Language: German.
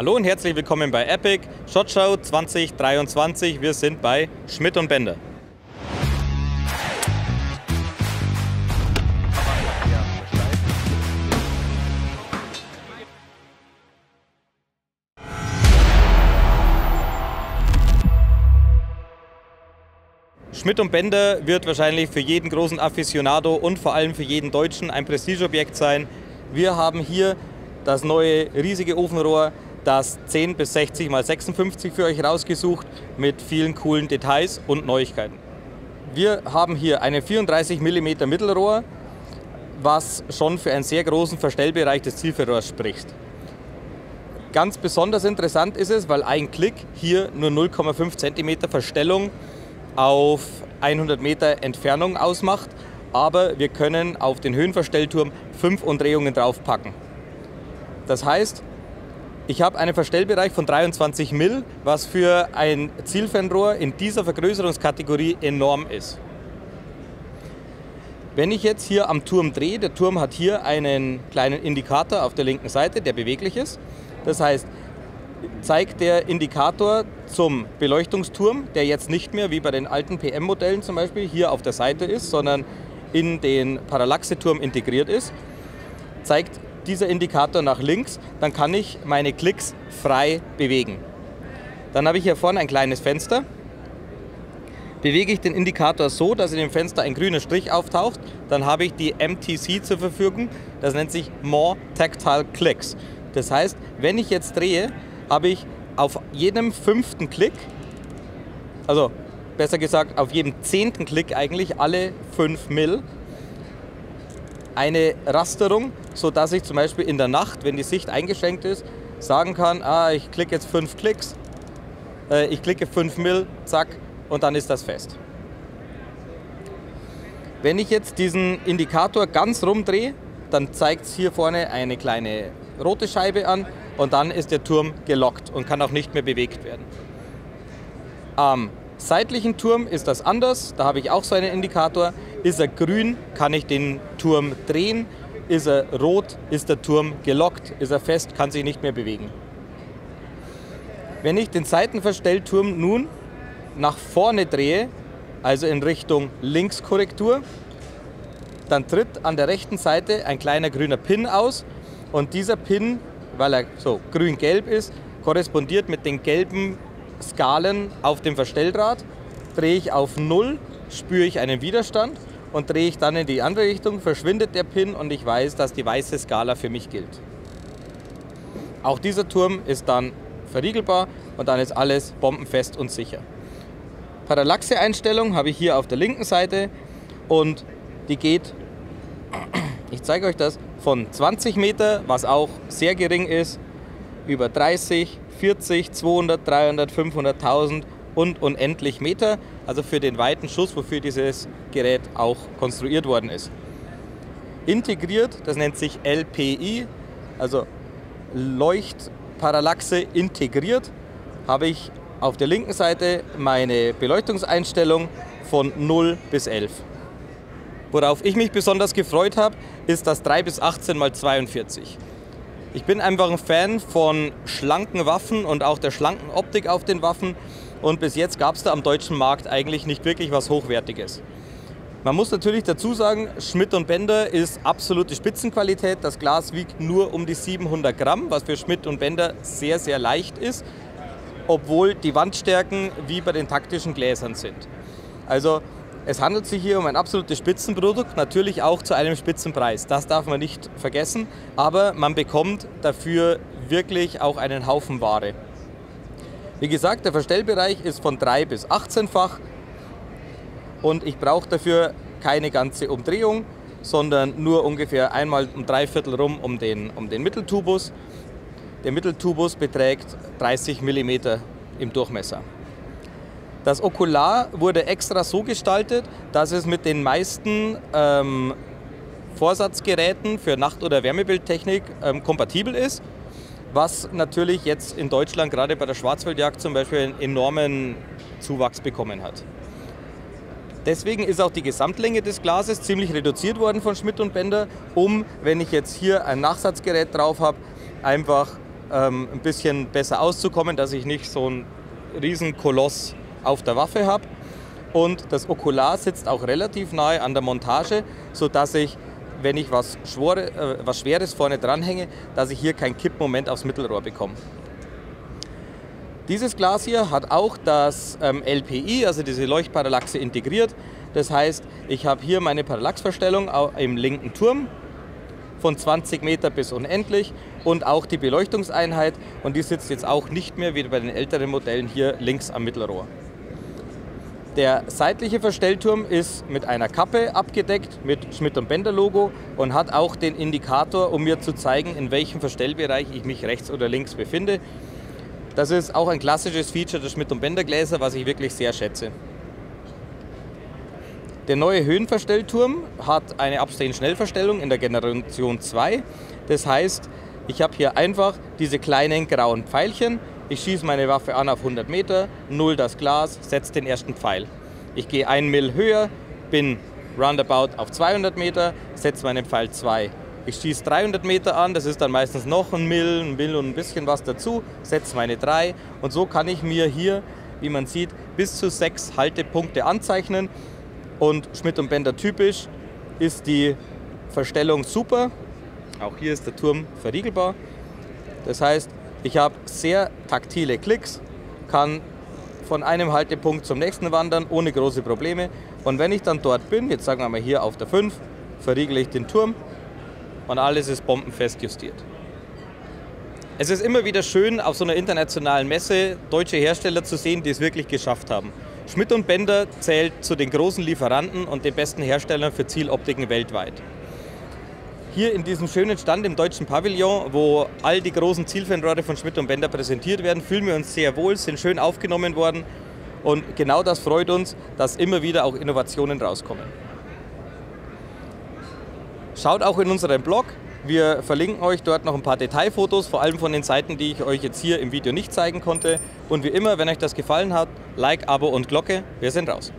Hallo und herzlich willkommen bei Epic SHOT Show 2023. Wir sind bei Schmidt & Bender. Schmidt & Bender wird wahrscheinlich für jeden großen Aficionado und vor allem für jeden Deutschen ein Prestigeobjekt sein. Wir haben hier das neue riesige Ofenrohr, das 10 bis 60 x 56 für euch rausgesucht mit vielen coolen Details und Neuigkeiten. Wir haben hier ein 34 mm Mittelrohr, was schon für einen sehr großen Verstellbereich des Zielfernrohrs spricht. Ganz besonders interessant ist es, weil ein Klick hier nur 0,5 cm Verstellung auf 100 Meter Entfernung ausmacht, aber wir können auf den Höhenverstellturm 5 Umdrehungen draufpacken. Das heißt, ich habe einen Verstellbereich von 23 mm, was für ein Zielfernrohr in dieser Vergrößerungskategorie enorm ist. Wenn ich jetzt hier am Turm drehe, der Turm hat hier einen kleinen Indikator auf der linken Seite, der beweglich ist. Das heißt, zeigt der Indikator zum Beleuchtungsturm, der jetzt nicht mehr wie bei den alten PM-Modellen zum Beispiel hier auf der Seite ist, sondern in den Parallaxe-Turm integriert ist, zeigt dieser Indikator nach links, dann kann ich meine Klicks frei bewegen. Dann habe ich hier vorne ein kleines Fenster. Bewege ich den Indikator so, dass in dem Fenster ein grüner Strich auftaucht, dann habe ich die MTC zur Verfügung. Das nennt sich More Tactile Clicks. Das heißt, wenn ich jetzt drehe, habe ich auf jedem 5. Klick, also besser gesagt auf jedem 10. Klick eigentlich alle 5 mm, eine Rasterung, sodass ich zum Beispiel in der Nacht, wenn die Sicht eingeschränkt ist, sagen kann, ich klicke jetzt 5 Klicks, ich klicke 5 mm, zack, und dann ist das fest. Wenn ich jetzt diesen Indikator ganz rumdrehe, dann zeigt es hier vorne eine kleine rote Scheibe an und dann ist der Turm gelockt und kann auch nicht mehr bewegt werden. Am seitlichen Turm ist das anders, da habe ich auch so einen Indikator. Ist er grün, kann ich den Turm drehen. Ist er rot, ist der Turm gelockt. Ist er fest, kann sich nicht mehr bewegen. Wenn ich den Seitenverstellturm nun nach vorne drehe, also in Richtung Linkskorrektur, dann tritt an der rechten Seite ein kleiner grüner Pin aus und dieser Pin, weil er so grün-gelb ist, korrespondiert mit den gelben Skalen auf dem Verstelldraht. Drehe ich auf 0, spüre ich einen Widerstand und drehe ich dann in die andere Richtung, verschwindet der Pin und ich weiß, dass die weiße Skala für mich gilt. Auch dieser Turm ist dann verriegelbar und dann ist alles bombenfest und sicher. Parallaxe-Einstellung habe ich hier auf der linken Seite und die geht, ich zeige euch das, von 20 Meter, was auch sehr gering ist, über 30, 40, 200, 300, 500, 1000 und unendlich Meter, also für den weiten Schuss, wofür dieses Gerät auch konstruiert worden ist. Integriert, das nennt sich LPI, also Leuchtparallaxe integriert, habe ich auf der linken Seite meine Beleuchtungseinstellung von 0 bis 11. Worauf ich mich besonders gefreut habe, ist das 3 bis 18 x 42. Ich bin einfach ein Fan von schlanken Waffen und auch der schlanken Optik auf den Waffen und bis jetzt gab es da am deutschen Markt eigentlich nicht wirklich was Hochwertiges. Man muss natürlich dazu sagen, Schmidt & Bender ist absolute Spitzenqualität. Das Glas wiegt nur um die 700 Gramm, was für Schmidt & Bender sehr, sehr leicht ist, obwohl die Wandstärken wie bei den taktischen Gläsern sind. Also es handelt sich hier um ein absolutes Spitzenprodukt, natürlich auch zu einem Spitzenpreis. Das darf man nicht vergessen, aber man bekommt dafür wirklich auch einen Haufen Ware. Wie gesagt, der Verstellbereich ist von 3 bis 18-fach und ich brauche dafür keine ganze Umdrehung, sondern nur ungefähr einmal um 3/4 rum um den Mitteltubus. Der Mitteltubus beträgt 30 mm im Durchmesser. Das Okular wurde extra so gestaltet, dass es mit den meisten Vorsatzgeräten für Nacht- oder Wärmebildtechnik kompatibel ist, was natürlich jetzt in Deutschland gerade bei der Schwarzwaldjagd zum Beispiel einen enormen Zuwachs bekommen hat. Deswegen ist auch die Gesamtlänge des Glases ziemlich reduziert worden von Schmidt & Bender, um, wenn ich jetzt hier ein Nachsatzgerät drauf habe, einfach ein bisschen besser auszukommen, dass ich nicht so einen riesen Koloss auf der Waffe habe. Und das Okular sitzt auch relativ nahe an der Montage, sodass ich, wenn ich was Schweres vorne dranhänge, dass ich hier kein Kippmoment aufs Mittelrohr bekomme. Dieses Glas hier hat auch das LPI, also diese Leuchtparallaxe, integriert. Das heißt, ich habe hier meine Parallaxverstellung im linken Turm von 20 Meter bis unendlich und auch die Beleuchtungseinheit, und die sitzt jetzt auch nicht mehr wie bei den älteren Modellen hier links am Mittelrohr. Der seitliche Verstellturm ist mit einer Kappe abgedeckt mit Schmidt & Bender Logo und hat auch den Indikator, um mir zu zeigen, in welchem Verstellbereich ich mich rechts oder links befinde. Das ist auch ein klassisches Feature der Schmidt & Bender Gläser, was ich wirklich sehr schätze. Der neue Höhenverstellturm hat eine Abstehen-Schnellverstellung in der Generation 2. Das heißt, ich habe hier einfach diese kleinen grauen Pfeilchen. Ich schieße meine Waffe an auf 100 Meter, 0 das Glas, setze den ersten Pfeil. Ich gehe 1 Mil höher, bin roundabout auf 200 Meter, setze meinen Pfeil 2. Ich schieße 300 Meter an, das ist dann meistens noch 1 Mil und ein bisschen was dazu, setze meine 3. Und so kann ich mir hier, wie man sieht, bis zu 6 Haltepunkte anzeichnen. Und Schmidt & Bender typisch ist die Verstellung super. Auch hier ist der Turm verriegelbar. Das heißt, ich habe sehr taktile Klicks, kann von einem Haltepunkt zum nächsten wandern, ohne große Probleme. Und wenn ich dann dort bin, jetzt sagen wir mal hier auf der 5, verriegele ich den Turm und alles ist bombenfest justiert. Es ist immer wieder schön, auf so einer internationalen Messe deutsche Hersteller zu sehen, die es wirklich geschafft haben. Schmidt & Bender zählt zu den großen Lieferanten und den besten Herstellern für Zieloptiken weltweit. Hier in diesem schönen Stand im deutschen Pavillon, wo all die großen Zielfernrohre von Schmidt & Bender präsentiert werden, fühlen wir uns sehr wohl, sind schön aufgenommen worden und genau das freut uns, dass immer wieder auch Innovationen rauskommen. Schaut auch in unserem Blog, wir verlinken euch dort noch ein paar Detailfotos, vor allem von den Seiten, die ich euch jetzt hier im Video nicht zeigen konnte. Und wie immer, wenn euch das gefallen hat, Like, Abo und Glocke, wir sind raus.